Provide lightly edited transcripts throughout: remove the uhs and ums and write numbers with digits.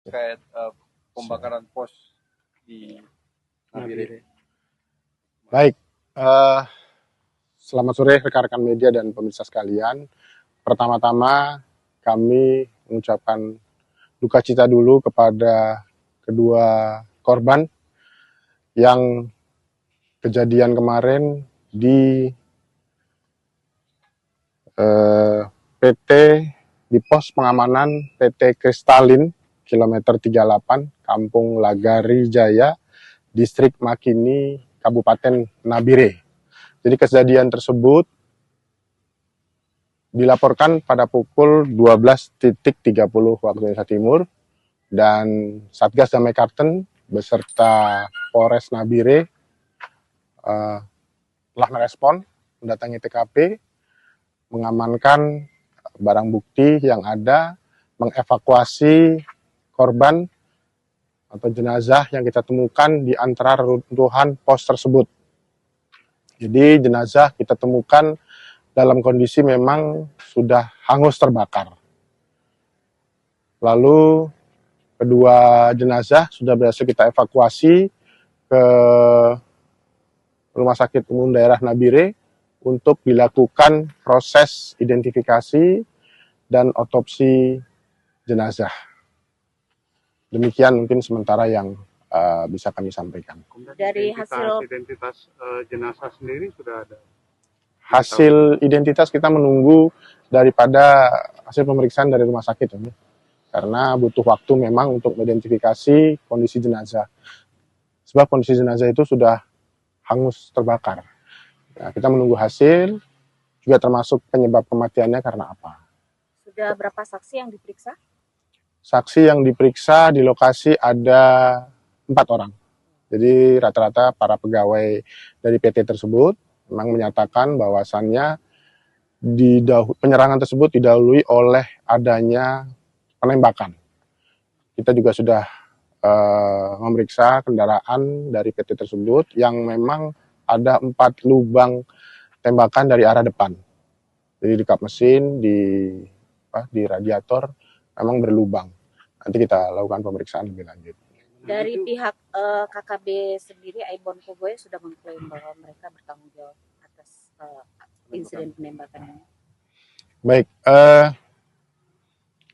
terkait pembakaran pos di Nabire. Baik, selamat sore rekan-rekan media dan pemirsa sekalian. Pertama-tama kami mengucapkan duka cita dulu kepada kedua korban yang kejadian kemarin di PT di pos pengamanan PT Kristalin kilometer 38 Kampung Lagari Jaya, Distrik Makini, Kabupaten Nabire. Jadi kejadian tersebut dilaporkan pada pukul 12.30 waktu Indonesia Timur dan Satgas Damai Karten beserta Polres Nabire telah merespon, mendatangi TKP, mengamankan barang bukti yang ada, mengevakuasi korban atau jenazah yang kita temukan di antara reruntuhan pos tersebut. Jadi jenazah kita temukan dalam kondisi memang sudah hangus terbakar. Lalu kedua jenazah sudah berhasil kita evakuasi ke Rumah Sakit Umum Daerah Nabire untuk dilakukan proses identifikasi dan otopsi jenazah. Demikian mungkin sementara yang bisa kami sampaikan. Dari hasil identitas jenazah sendiri sudah ada? Hasil identitas kita menunggu daripada hasil pemeriksaan dari rumah sakit, karena butuh waktu memang untuk mengidentifikasi kondisi jenazah. Sebab kondisi jenazah itu sudah hangus terbakar. Nah, kita menunggu hasil, juga termasuk penyebab kematiannya karena apa. Sudah berapa saksi yang diperiksa? Saksi yang diperiksa di lokasi ada 4 orang. Jadi rata-rata para pegawai dari PT tersebut memang menyatakan bahwasannya penyerangan tersebut didahului oleh adanya penembakan. Kita juga sudah memeriksa kendaraan dari PT tersebut yang memang ada 4 lubang tembakan dari arah depan. Jadi di kap mesin, di radiator memang berlubang. Nanti kita lakukan pemeriksaan lebih lanjut. Dari pihak KKB sendiri, Aibon Kogoya sudah mengklaim bahwa mereka bertanggung jawab atas insiden penembakan ini. Baik,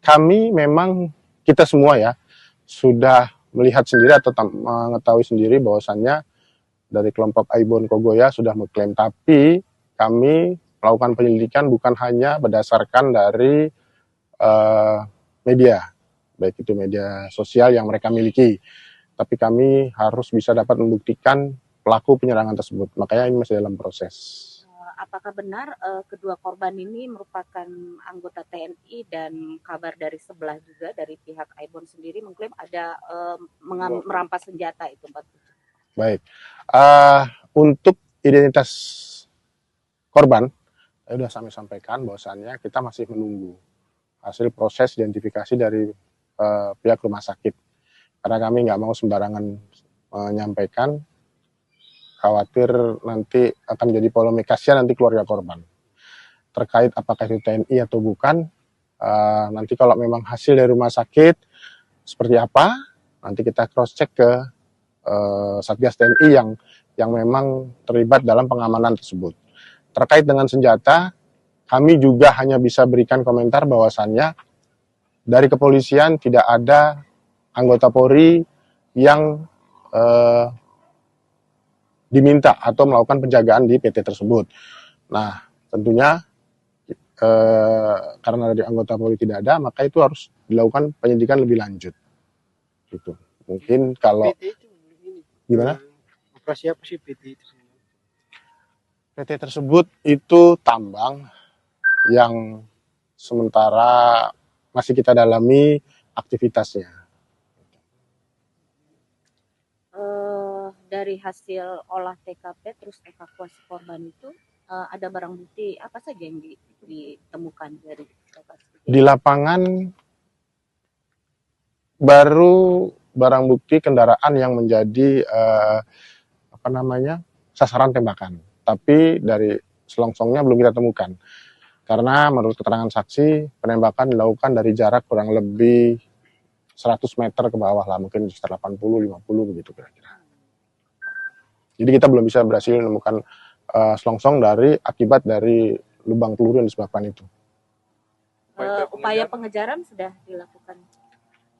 kami memang kita semua ya sudah melihat sendiri atau mengetahui sendiri bahwasannya dari kelompok Aibon Kogoya sudah mengklaim, tapi kami melakukan penyelidikan bukan hanya berdasarkan dari media, baik itu media sosial yang mereka miliki, tapi kami harus bisa dapat membuktikan pelaku penyerangan tersebut. Makanya ini masih dalam proses. Apakah benar kedua korban ini merupakan anggota TNI dan kabar dari sebelah juga dari pihak Aibon sendiri mengklaim ada merampas senjata itu, Pak? Baik, untuk identitas korban, saya sudah kami sampaikan bahwasannya kita masih menunggu hasil proses identifikasi dari pihak rumah sakit. Karena kami nggak mau sembarangan menyampaikan, khawatir nanti akan menjadi polemik, kasihan nanti keluarga korban. Terkait apakah itu TNI atau bukan, nanti kalau memang hasil dari rumah sakit seperti apa, nanti kita cross check ke Satgas TNI yang memang terlibat dalam pengamanan tersebut. Terkait dengan senjata, kami juga hanya bisa berikan komentar bahwasannya dari kepolisian tidak ada anggota Polri yang diminta atau melakukan penjagaan di PT tersebut. Nah, tentunya karena dari anggota Polri tidak ada, maka itu harus dilakukan penyidikan lebih lanjut. Gitu. Mungkin kalau PT itu gimana? Operasi apa sih PT itu? PT tersebut itu tambang yang sementara masih kita dalami aktivitasnya. Dari hasil olah TKP terus evakuasi korban itu ada barang bukti apa saja yang ditemukan dari lokasi? Di lapangan baru barang bukti kendaraan yang menjadi sasaran tembakan. Tapi dari selongsongnya belum kita temukan. Karena menurut keterangan saksi, penembakan dilakukan dari jarak kurang lebih 100 meter ke bawah lah, mungkin sekitar 80-50 begitu kira-kira. Jadi kita belum bisa berhasil menemukan selongsong akibat dari lubang peluru yang disebabkan itu. Upaya pengejaran sudah dilakukan?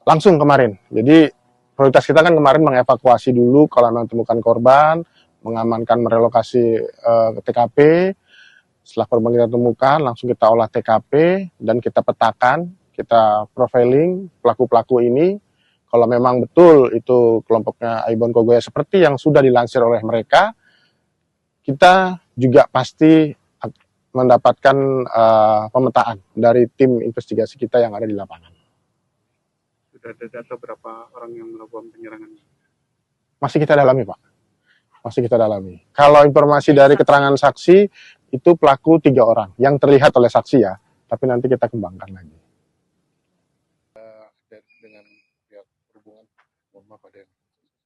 Langsung kemarin. Jadi prioritas kita kan kemarin mengevakuasi dulu kalau memang temukan korban, mengamankan, merelokasi ke TKP. Setelah korban kita temukan, langsung kita olah TKP dan kita petakan, kita profiling pelaku-pelaku ini. Kalau memang betul itu kelompoknya Aibon Kogoya seperti yang sudah dilansir oleh mereka, kita juga pasti mendapatkan pemetaan dari tim investigasi kita yang ada di lapangan. Sudah ada data berapa orang yang melakukan penyerangan? Masih kita dalami, Pak. Masih kita dalami. Kalau informasi dari keterangan saksi, itu pelaku 3 orang yang terlihat oleh saksi ya, tapi nanti kita kembangkan lagi. Dengan pihak perhubungan, mohon maaf ada yang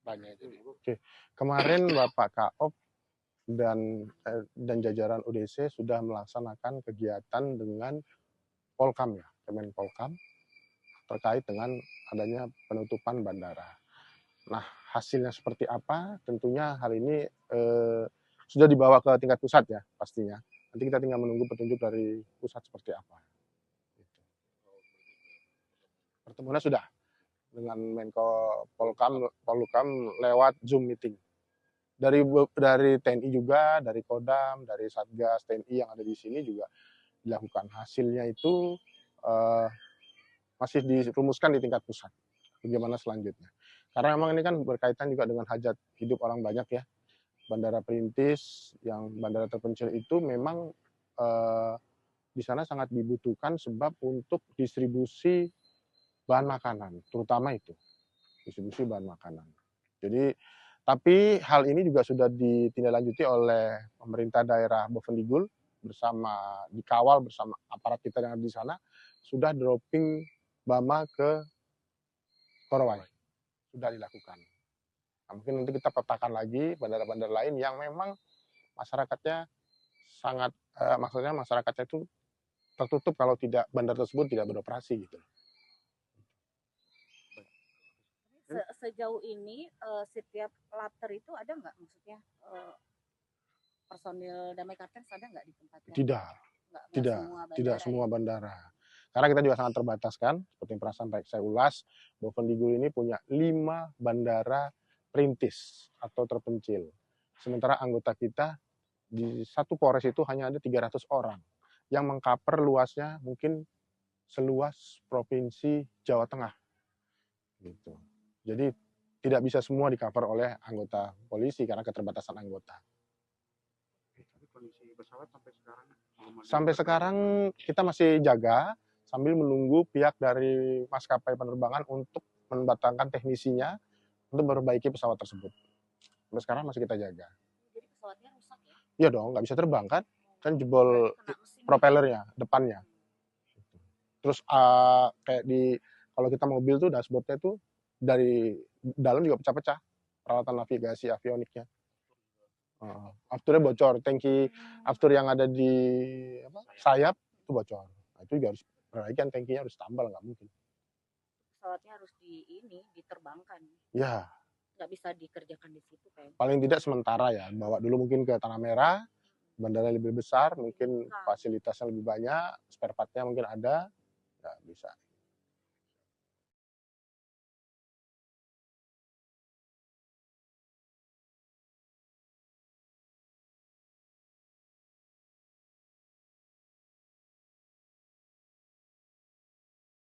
tanya jadi. Oke. Kemarin Bapak Kaop dan jajaran UDC sudah melaksanakan kegiatan dengan Polkam ya, Kemenpolkam, terkait dengan adanya penutupan bandara. Nah, hasilnya seperti apa? Tentunya hal ini sudah dibawa ke tingkat pusat ya, pastinya. Nanti kita tinggal menunggu petunjuk dari pusat seperti apa. Pertemuannya sudah dengan Menko Polhukam lewat Zoom meeting. Dari TNI juga, dari Kodam, dari Satgas TNI yang ada di sini juga dilakukan. Hasilnya itu masih dirumuskan di tingkat pusat. Bagaimana selanjutnya? Karena memang ini kan berkaitan juga dengan hajat hidup orang banyak ya. Bandara Perintis yang bandara terpencil itu memang di sana sangat dibutuhkan sebab untuk distribusi bahan makanan, terutama itu distribusi bahan makanan. Jadi, tapi hal ini juga sudah ditindaklanjuti oleh pemerintah daerah Bovendigul dikawal bersama aparat kita yang ada di sana, sudah dropping Bama ke Korowai, sudah dilakukan. Nah, mungkin nanti kita petakan lagi bandara-bandara lain yang memang masyarakatnya sangat, maksudnya masyarakatnya itu tertutup kalau tidak bandara tersebut tidak beroperasi gitu. Sejauh ini setiap later itu ada nggak, maksudnya personil Damai Kartens ada nggak di tempatnya? Tidak semua bandara. Karena kita juga sangat terbatas kan, seperti yang pernah sampai saya ulas, Bovendigul ini punya 5 bandara perintis atau terpencil. Sementara anggota kita di satu Polres itu hanya ada 300 orang yang mengcover luasnya mungkin seluas provinsi Jawa Tengah. Gitu. Jadi tidak bisa semua di-cover oleh anggota polisi karena keterbatasan anggota. Kondisi pesawat sampai sekarang? Sampai sekarang kita masih jaga sambil menunggu pihak dari maskapai penerbangan untuk mendatangkan teknisinya untuk memperbaiki pesawat tersebut. Sampai sekarang masih kita jaga. Jadi pesawatnya rusak ya? Iya dong, nggak bisa terbang kan? Kan jebol propellernya, depannya. Terus kayak kalau kita mobil tuh dashboardnya tuh dari dalam juga pecah-pecah peralatan navigasi avioniknya. Afturnya bocor, tangki aftur yang ada di sayap itu bocor. Nah, itu juga harus perbaikan, tangkinya harus tambal, nggak mungkin. Pesawatnya harus diterbangkan. Ya. Nggak bisa dikerjakan di situ kayak. Paling tidak sementara ya, bawa dulu mungkin ke Tanah Merah, bandara lebih besar, mungkin fasilitasnya lebih banyak, spare part-nya mungkin ada, nggak bisa.